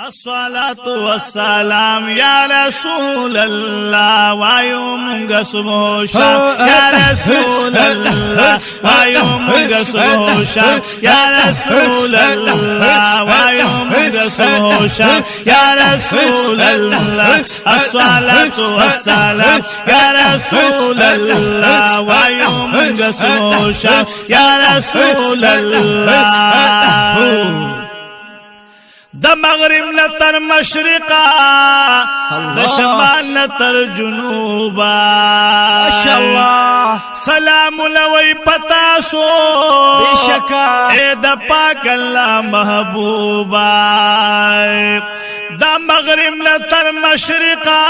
الصلاة والسلام يا رسول الله ويوم قصبوشا يا رسول الله ويوم قصبوشا يا رسول الله ويوم قصبوشا يا رسول الله الصلاة والسلام يا رسول الله ويوم قصبوشا يا رسول الله دا مغرب نتر مشرقا دا شمال نتر جنوبا ماشاءاللہ سلام لوی پتاسو بے شکا اے دا پاک اللہ محبوبا دا مغرب نتر مشرقا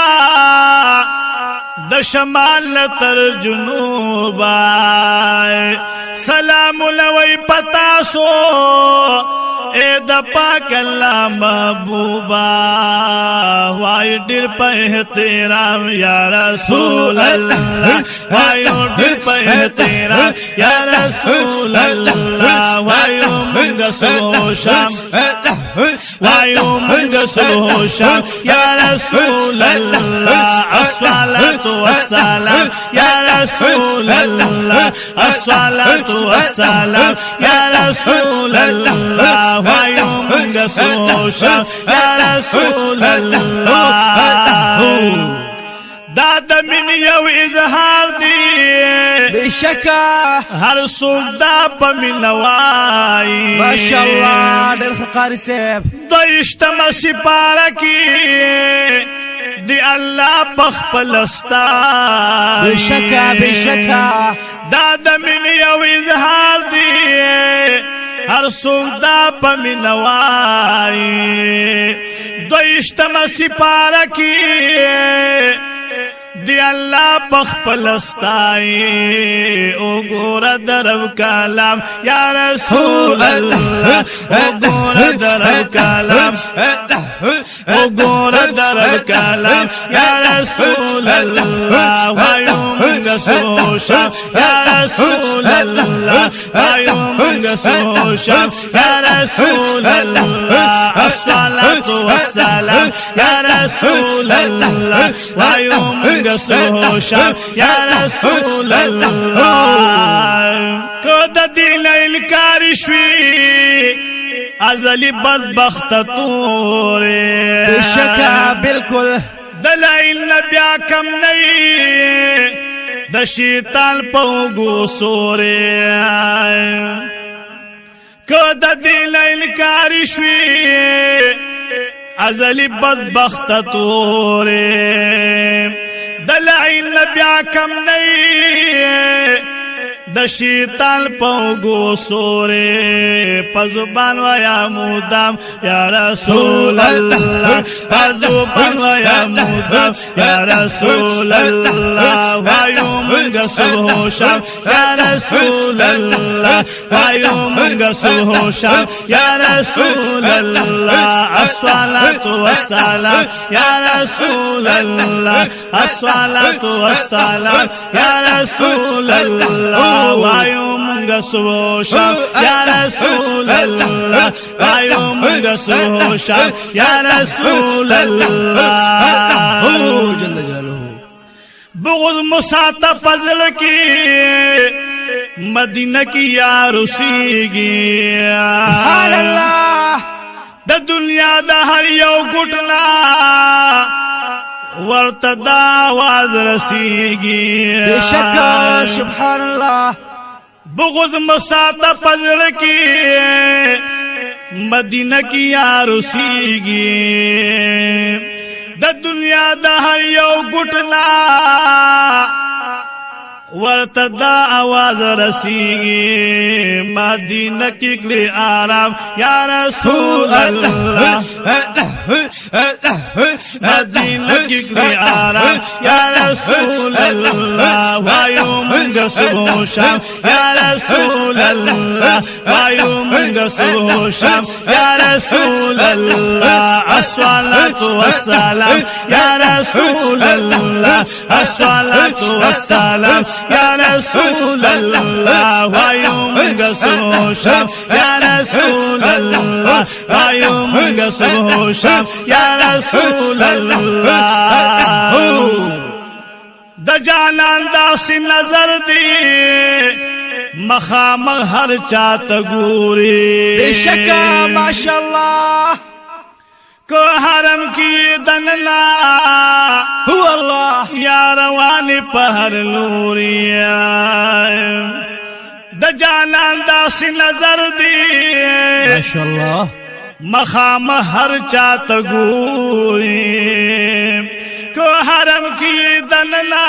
دا شمال نتر جنوبا سلام لوی پتاسو اے دا پاک اللہ محبوبا وائی ڈر پہ احترام یا رسول اللہ وائیو ڈر پہ احترام یا رسول اللہ وائیو منگ سلو شام وائیو منگ سلو شام یا رسول اللہ الصلاة والسلام یا رسول اللہ الصلاة والسلام یا رسول اللہ وایو منگ سوشا یا رسول اللہ داد من یو اظہار دی بے شکا ہر سوک دا پمنوائی ماشاءاللہ ڈر خقاری سیب دو اشتما سپارکی دی اللہ پخپلستا بے شکا بے شکا داد من یو اظہار دی ہر سوک دا پمنوائی دو اشتما سپارکی دی اللہ پخپلستائی او گورا درب کلام یا رسول اللہ او گورا درب کلام او گورا درب کلام یا رسول اللہ وایو منگ سوشا یا رسول اللہ وایو منگ سوشا یا رسول اللہ الصلاة والسلام یا رسول اللہ وایو منگ سوشا یا رسول اللہ کو دا دل انکار شوی ازلی بدبخت تورے بے شکا بالکل دلائل نبیا کم نئی دا شیطان پوگو سورے کو دا دل انکار شوی ازلی بدبخت تورے دلائل نبیا کم نئی دا شیطان پوگو سورے پزبان ویا مودام یا رسول اللہ پزبان ویا مودام یا رسول اللہ وایو منگ سلو شام یا رسول اللہ وایو منگ سلو شام یا رسول اللہ الصلاة والسلام یا رسول اللہ الصلاة والسلام یا رسول اللہ وایو منگ سوشا یا رسول اللہ وایو منگ سوشا یا رسول اللہ جل جلالہ بغض مساط فضل کی مدینہ کی یا رسیگی سبحان اللہ دا دنیا دا ہر یو گٹنا ورتدا آواز رسیگی بے شکا سبحان اللہ بغض مساط فضل کی مدینہ کی یا رسیگی دا دنیا دا ہر یو گٹنا ورتدا آواز رسیگی مدینہ کی کلی آرام یا رسول اللہ مدینہ کی کلی آرام یا رسول اللہ وایو منگ سلو شام یا رسول اللہ وایو منگ سلو شام یا رسول اللہ الله الصلاة والسلام يا رسول الله الصلاة والسلام يا رسول الله ويوم قصوشم يا رسول الله ويوم قصوشم يا رسول الله د جانان داس نظر دی مخامخ ہر چاہت گوری بے شکا ماشاءاللہ کو حرم کی دنلا هو اللہ یا روانی پہر لوری د جانان داس نظر دی ماشاءاللہ مخامخ ہر چاہت گوری کو حرم کی دنلا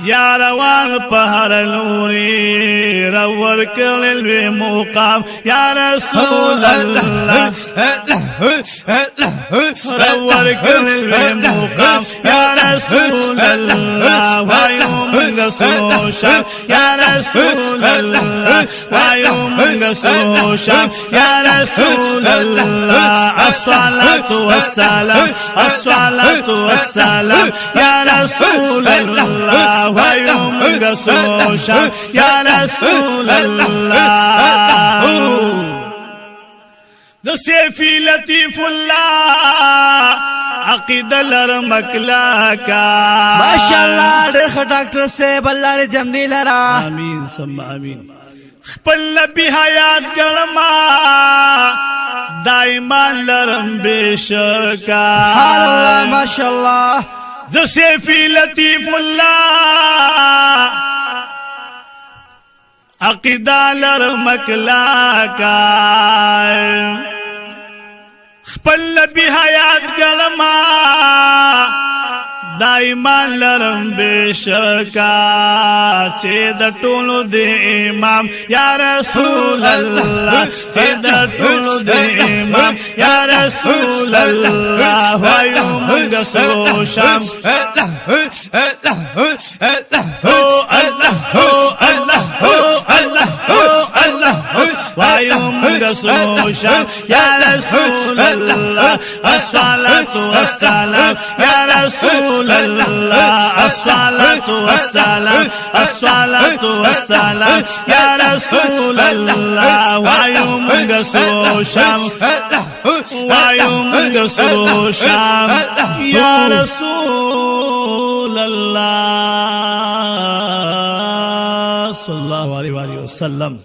یا روان پہر نوری رور کلوی مقام یا رسول اللہ رور کلوی مقام یا رسول اللہ ویوم گسوشم یا رسول اللہ ویوم گسوشم یا رسول اللہ الصلاة والسلام الصلاة والسلام یا رسول اللہ ويوم قصوشم يا رسول الله ذا سيفي لطيف الله عقيد لرمك لكا ماشاءاللہ ډېر ښه ډاکټر صاحب الله دې جمدي لرا آمين ثم آمين خپل نبی حیات ګړما دائما لرم بشکا الله ماشاءالله ذا سيفي لطيف الله عقيدة لرمك لاكا خپل نبی حیات ګړما دائما لرم بشکا چې د ټولو د امام یا رسول الله چې د ټولو د امام یا رسول الله ويوم قصوشم هو الله هو الله هو الله هو الله ويوم قصوشم يا رسول الله الصلاة والسلام يا رسول الله الصلاة والسلام الصلاة والسلام يا رسول الله ويوم قصوشم ويوم قصوشم يا رسول الله صلى الله عليه وسلم